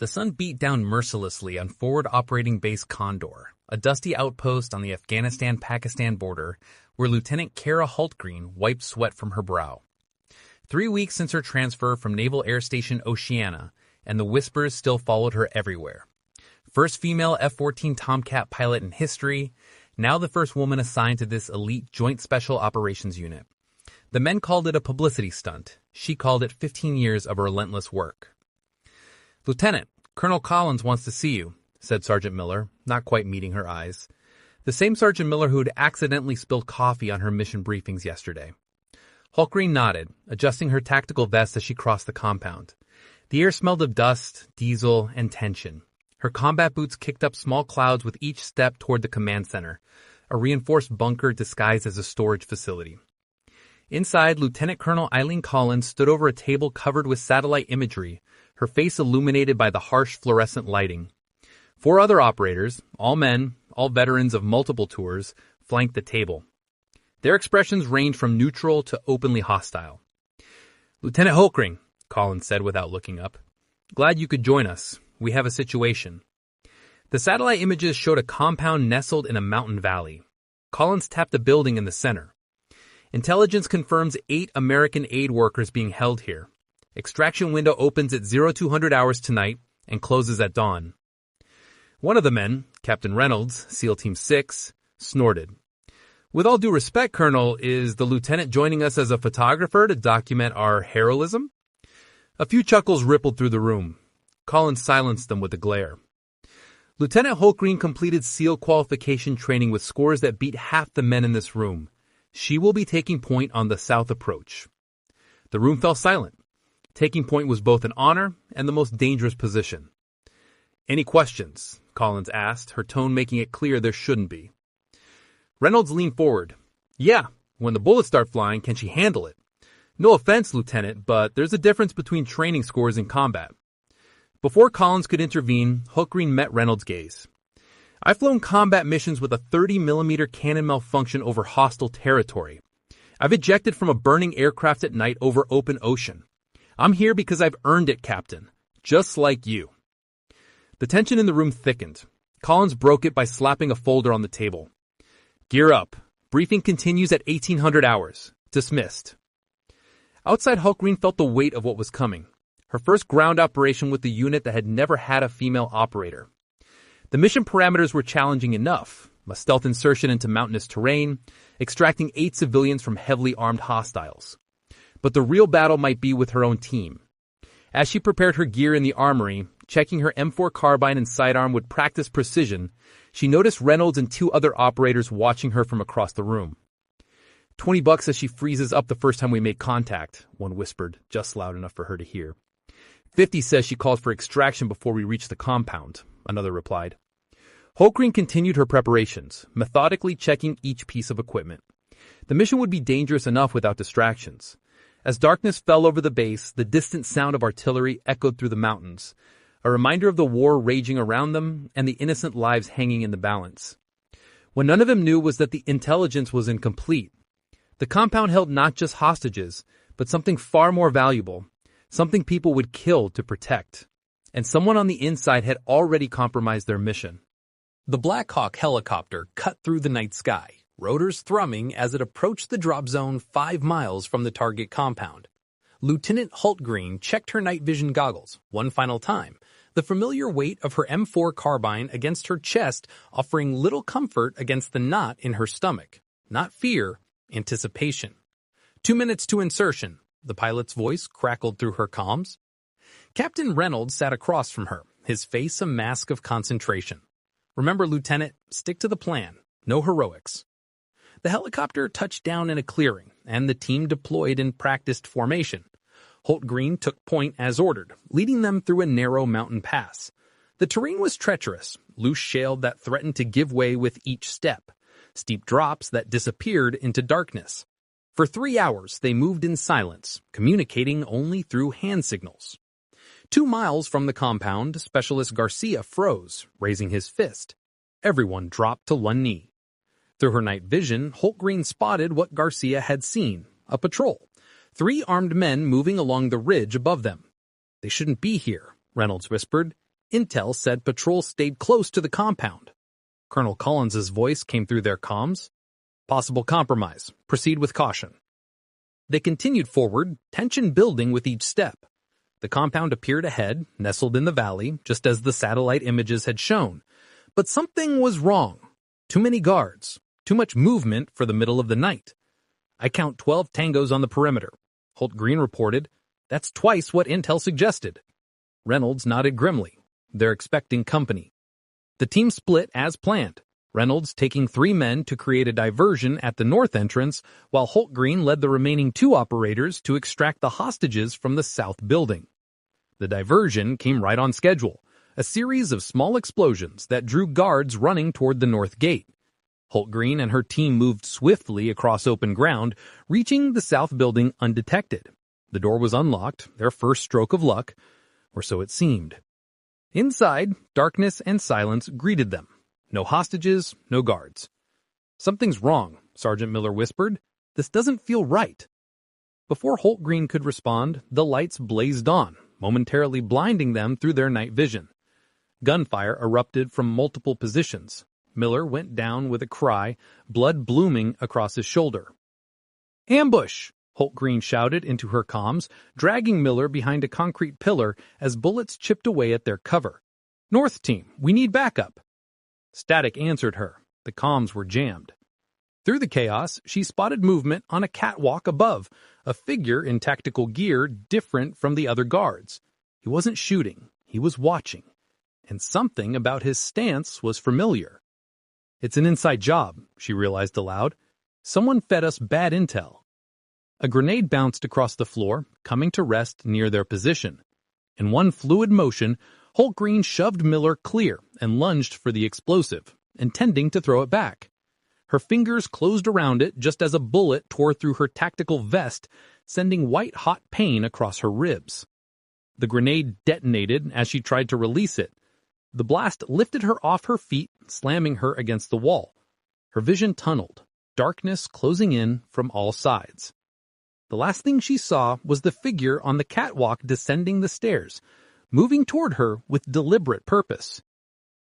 The sun beat down mercilessly on Forward Operating Base Condor, a dusty outpost on the Afghanistan-Pakistan border where Lieutenant Kara Hultgreen wiped sweat from her brow. 3 weeks since her transfer from Naval Air Station Oceana, and the whispers still followed her everywhere. First female F-14 Tomcat pilot in history, now the first woman assigned to this elite Joint Special Operations Unit. The men called it a publicity stunt. She called it 15 years of relentless work. "Lieutenant, Colonel Collins wants to see you," said Sergeant Miller, not quite meeting her eyes. The same Sergeant Miller who had accidentally spilled coffee on her mission briefings yesterday. Hultgreen nodded, adjusting her tactical vest as she crossed the compound. The air smelled of dust, diesel, and tension. Her combat boots kicked up small clouds with each step toward the command center, a reinforced bunker disguised as a storage facility. Inside, Lieutenant Colonel Eileen Collins stood over a table covered with satellite imagery, her face illuminated by the harsh fluorescent lighting. 4 other operators, all men, all veterans of multiple tours, flanked the table. Their expressions ranged from neutral to openly hostile. "Lieutenant Hultgreen," Collins said without looking up. "Glad you could join us. We have a situation." The satellite images showed a compound nestled in a mountain valley. Collins tapped a building in the center. "Intelligence confirms 8 American aid workers being held here. Extraction window opens at 0200 hours tonight and closes at dawn." One of the men, Captain Reynolds, SEAL Team 6, snorted. "With all due respect, Colonel, is the lieutenant joining us as a photographer to document our heroism?" A few chuckles rippled through the room. Collins silenced them with a glare. "Lieutenant Hultgreen completed SEAL qualification training with scores that beat half the men in this room. She will be taking point on the south approach." The room fell silent. Taking point was both an honor and the most dangerous position. "Any questions?" Collins asked, her tone making it clear there shouldn't be. Reynolds leaned forward. "Yeah, when the bullets start flying, can she handle it? No offense, Lieutenant, but there's a difference between training scores and combat." Before Collins could intervene, Hultgreen met Reynolds' gaze. "I've flown combat missions with a 30mm cannon malfunction over hostile territory. I've ejected from a burning aircraft at night over open ocean. I'm here because I've earned it, Captain. Just like you." The tension in the room thickened. Collins broke it by slapping a folder on the table. "Gear up. Briefing continues at 1800 hours. Dismissed." Outside, Hultgreen felt the weight of what was coming. Her first ground operation with the unit that had never had a female operator. The mission parameters were challenging enough. A stealth insertion into mountainous terrain, extracting 8 civilians from heavily armed hostiles. But the real battle might be with her own team. As she prepared her gear in the armory, checking her M4 carbine and sidearm with practiced precision, she noticed Reynolds and 2 other operators watching her from across the room. $20 as she freezes up the first time we make contact," one whispered, just loud enough for her to hear. "50 says she calls for extraction before we reach the compound," another replied. Hultgreen continued her preparations, methodically checking each piece of equipment. The mission would be dangerous enough without distractions. As darkness fell over the base, the distant sound of artillery echoed through the mountains, a reminder of the war raging around them and the innocent lives hanging in the balance. What none of them knew was that the intelligence was incomplete. The compound held not just hostages, but something far more valuable, something people would kill to protect. And someone on the inside had already compromised their mission. The Black Hawk helicopter cut through the night sky, rotors thrumming as it approached the drop zone 5 miles from the target compound. Lieutenant Hultgreen checked her night vision goggles one final time, the familiar weight of her M4 carbine against her chest offering little comfort against the knot in her stomach. Not fear, anticipation. 2 minutes to insertion, the pilot's voice crackled through her comms. Captain Reynolds sat across from her, his face a mask of concentration. "Remember, Lieutenant, stick to the plan. No heroics." The helicopter touched down in a clearing, and the team deployed in practiced formation. Hultgreen took point as ordered, leading them through a narrow mountain pass. The terrain was treacherous, loose shale that threatened to give way with each step, steep drops that disappeared into darkness. For 3 hours, they moved in silence, communicating only through hand signals. 2 miles from the compound, Specialist Garcia froze, raising his fist. Everyone dropped to one knee. Through her night vision, Hultgreen spotted what Garcia had seen, a patrol. 3 armed men moving along the ridge above them. "They shouldn't be here," Reynolds whispered. Intel said patrols stayed close to the compound. Colonel Collins's voice came through their comms. Possible compromise. Proceed with caution. They continued forward, tension building with each step. The compound appeared ahead, nestled in the valley, just as the satellite images had shown. But something was wrong. Too many guards. Too much movement for the middle of the night. I count 12 tangos on the perimeter. Holt Green reported. That's twice what Intel suggested. Reynolds nodded grimly. They're expecting company. The team split as planned. Reynolds taking 3 men to create a diversion at the north entrance, while Holt Green led the remaining 2 operators to extract the hostages from the south building. The diversion came right on schedule, a series of small explosions that drew guards running toward the north gate. Holt Green and her team moved swiftly across open ground, reaching the south building undetected. The door was unlocked, their first stroke of luck, or so it seemed. Inside, darkness and silence greeted them. No hostages, no guards. Something's wrong, Sergeant Miller whispered. This doesn't feel right. Before Holt Green could respond, the lights blazed on, momentarily blinding them through their night vision. Gunfire erupted from multiple positions. Miller went down with a cry, blood blooming across his shoulder. Ambush! Holt Green shouted into her comms, dragging Miller behind a concrete pillar as bullets chipped away at their cover. North team, we need backup. Static answered her. The comms were jammed. Through the chaos, she spotted movement on a catwalk above, a figure in tactical gear different from the other guards. He wasn't shooting, he was watching. And something about his stance was familiar. It's an inside job, she realized aloud. Someone fed us bad intel. A grenade bounced across the floor, coming to rest near their position. In one fluid motion, Holt Green shoved Miller clear and lunged for the explosive, intending to throw it back. Her fingers closed around it just as a bullet tore through her tactical vest, sending white-hot pain across her ribs. The grenade detonated as she tried to release it. The blast lifted her off her feet, slamming her against the wall. Her vision tunneled, darkness closing in from all sides. The last thing she saw was the figure on the catwalk descending the stairs, moving toward her with deliberate purpose.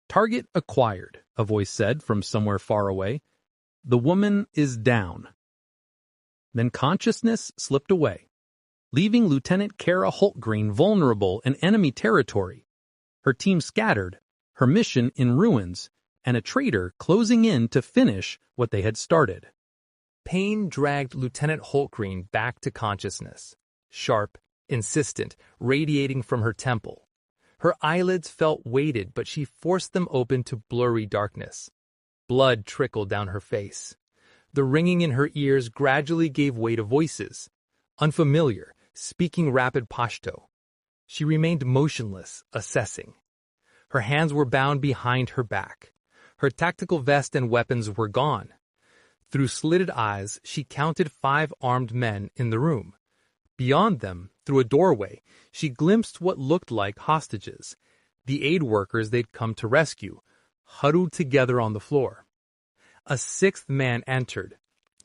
Target acquired, a voice said from somewhere far away. The woman is down. Then consciousness slipped away, leaving Lieutenant Kara Holtgreen vulnerable in enemy territory. Her team scattered, her mission in ruins, and a traitor closing in to finish what they had started. Pain dragged Lieutenant Holtgreen back to consciousness, sharp, insistent, radiating from her temple. Her eyelids felt weighted, but she forced them open to blurry darkness. Blood trickled down her face. The ringing in her ears gradually gave way to voices, unfamiliar, speaking rapid Pashto. She remained motionless, assessing. Her hands were bound behind her back. Her tactical vest and weapons were gone. Through slitted eyes, she counted 5 armed men in the room. Beyond them, through a doorway, she glimpsed what looked like hostages, the aid workers they'd come to rescue, huddled together on the floor. A 6th man entered,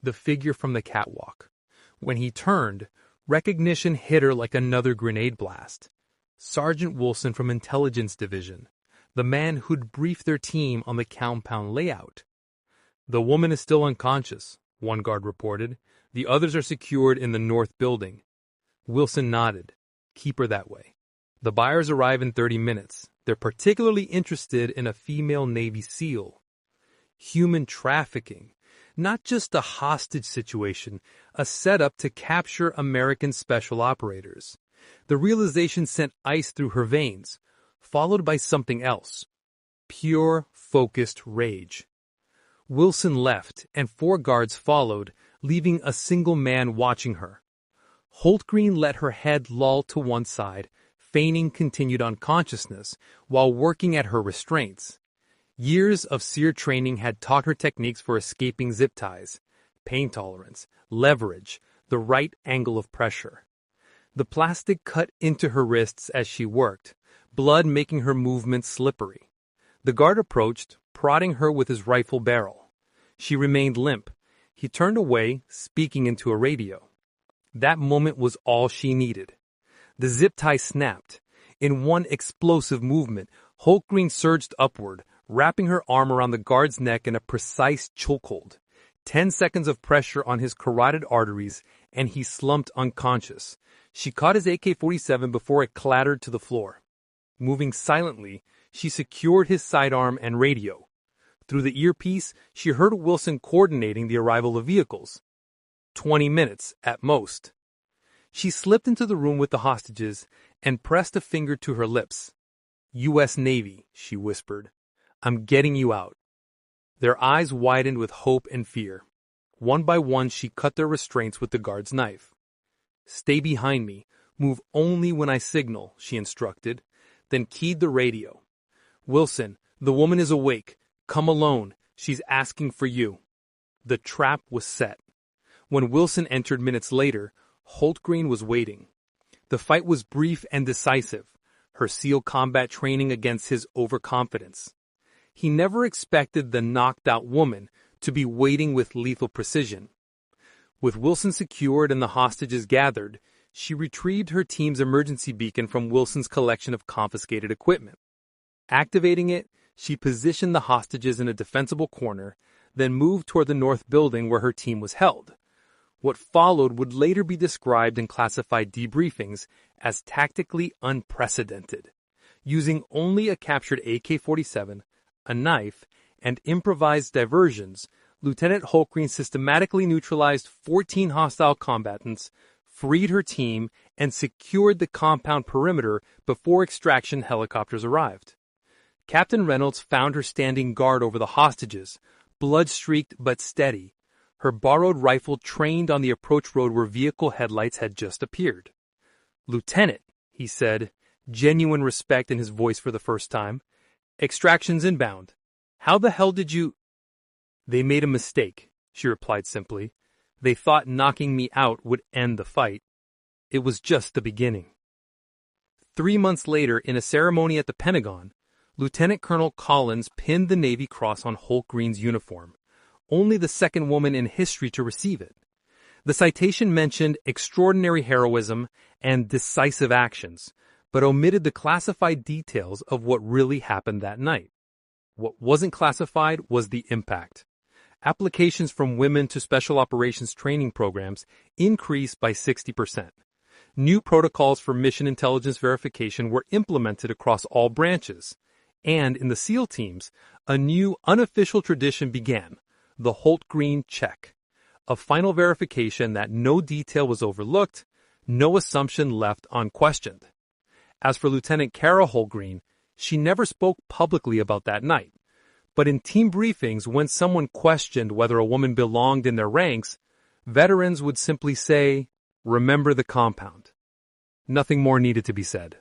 the figure from the catwalk. When he turned, recognition hit her like another grenade blast. Sergeant Wilson from Intelligence Division, the man who'd briefed their team on the compound layout. The woman is still unconscious, one guard reported. The others are secured in the north building. Wilson nodded. Keep her that way. The buyers arrive in 30 minutes. They're particularly interested in a female Navy SEAL. Human trafficking. Not just a hostage situation, a setup to capture American special operators. The realization sent ice through her veins, followed by something else. Pure, focused rage. Wilson left, and 4 guards followed, leaving a single man watching her. Holtgreen let her head loll to one side, feigning continued unconsciousness, while working at her restraints. Years of SEER training had taught her techniques for escaping zip ties, pain tolerance, leverage, the right angle of pressure. The plastic cut into her wrists as she worked, blood making her movements slippery. The guard approached, prodding her with his rifle barrel. She remained limp. He turned away, speaking into a radio. That moment was all she needed. The zip tie snapped. In one explosive movement, Holtgreen surged upward, wrapping her arm around the guard's neck in a precise chokehold. 10 seconds of pressure on his carotid arteries, and he slumped unconscious. She caught his AK-47 before it clattered to the floor. Moving silently, she secured his sidearm and radio. Through the earpiece, she heard Wilson coordinating the arrival of vehicles. 20 minutes, at most. She slipped into the room with the hostages and pressed a finger to her lips. U.S. Navy, she whispered. I'm getting you out. Their eyes widened with hope and fear. One by one, she cut their restraints with the guard's knife. Stay behind me. Move only when I signal, she instructed, then keyed the radio. Wilson, the woman is awake. Come alone. She's asking for you. The trap was set. When Wilson entered minutes later, Holtgreen was waiting. The fight was brief and decisive, her SEAL combat training against his overconfidence. He never expected the knocked-out woman to be waiting with lethal precision. With Wilson secured and the hostages gathered, she retrieved her team's emergency beacon from Wilson's collection of confiscated equipment. Activating it, she positioned the hostages in a defensible corner, then moved toward the north building where her team was held. What followed would later be described in classified debriefings as tactically unprecedented. Using only a captured AK-47, a knife, and improvised diversions, Lieutenant Holtgreen systematically neutralized 14 hostile combatants, freed her team, and secured the compound perimeter before extraction helicopters arrived. Captain Reynolds found her standing guard over the hostages, blood-streaked but steady, her borrowed rifle trained on the approach road where vehicle headlights had just appeared. Lieutenant, he said, genuine respect in his voice for the first time. Extraction's inbound. How the hell did you... They made a mistake, she replied simply. They thought knocking me out would end the fight. It was just the beginning. 3 months later, in a ceremony at the Pentagon, Lieutenant Colonel Collins pinned the Navy Cross on Holtgreen's uniform, only the second woman in history to receive it. The citation mentioned extraordinary heroism and decisive actions, but omitted the classified details of what really happened that night. What wasn't classified was the impact. Applications from women to special operations training programs increased by 60%. New protocols for mission intelligence verification were implemented across all branches. And in the SEAL teams, a new unofficial tradition began, the Holtgreen check, a final verification that no detail was overlooked, no assumption left unquestioned. As for Lieutenant Kara Holtgreen, she never spoke publicly about that night. But in team briefings, when someone questioned whether a woman belonged in their ranks, veterans would simply say, "Remember the compound." Nothing more needed to be said.